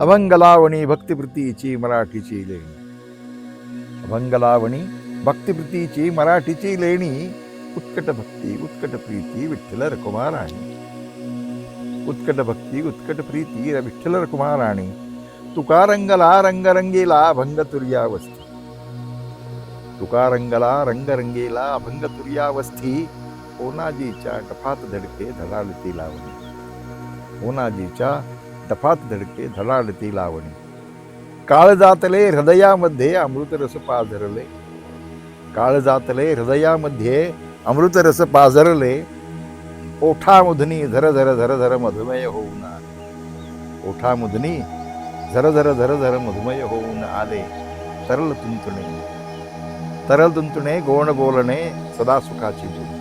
अभंगलावणी भक्तिप्रीतीची मराठीची लेणी. अभंगलावणी भक्तिप्रीतीची मराठीची लेणी. उत्कट भक्ती उत्कट प्रीती विठ्ठल रखुमाराणी. उत्कट भक्ती उत्कट प्रीती विठ्ठल रखुमाराणी. तुका रंगला रंगरंगीला अभंग तुर्यावस्थी. तुका रंगला रंगरंगीला अभंग तुर्यावस्थी. ओनाजीच्या डफात धडके धडाडती लावणी. ओनाजीच्या डफात धडके धडाडती लावणी. काळ जातले हृदयामध्ये अमृतरस पाझरले. काळ जातले हृदयामध्ये अमृतरस पाझरले. ओठामुधनी झर झर झर झर मधुमेय होऊन आले. ओठामुधनी झर झर झर झर मधुमेय होऊन आले. तरल तुंतुणे तरल तुंतुणे गोड बोलणे सदा सुखाची बोली.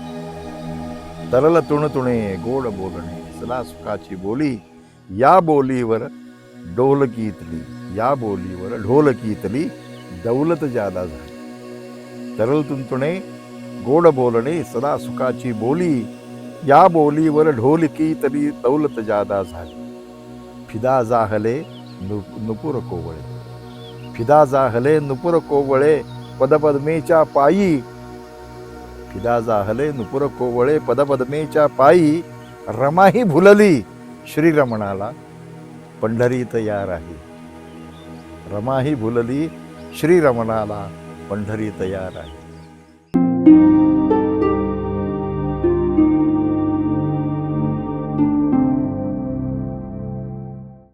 तरल तुणतुणे गोड बोलणे सदा सुखाची बोली. या बोलीवर ढोलकीतली या बोलीवर ढोलकीतली दौलत जादा झाली. तरल तुंतुणे गोड बोलणे सदा सुखाची बोली. या बोलीवर ढोलकीतली दौलत जादा झाली. फिदा जाहले नुपुर कोवळे. फिदा जाहले नुपुर कोवळे पदपद्मेच्या पायी. फिदा जाहले नुपुर कोवळे पदपद्मेच्या पायी. रमाही भुलली श्रीरमणाला पंढरीत या राही. रमाही भुलली श्रीरमणाला पंढरीत या राही.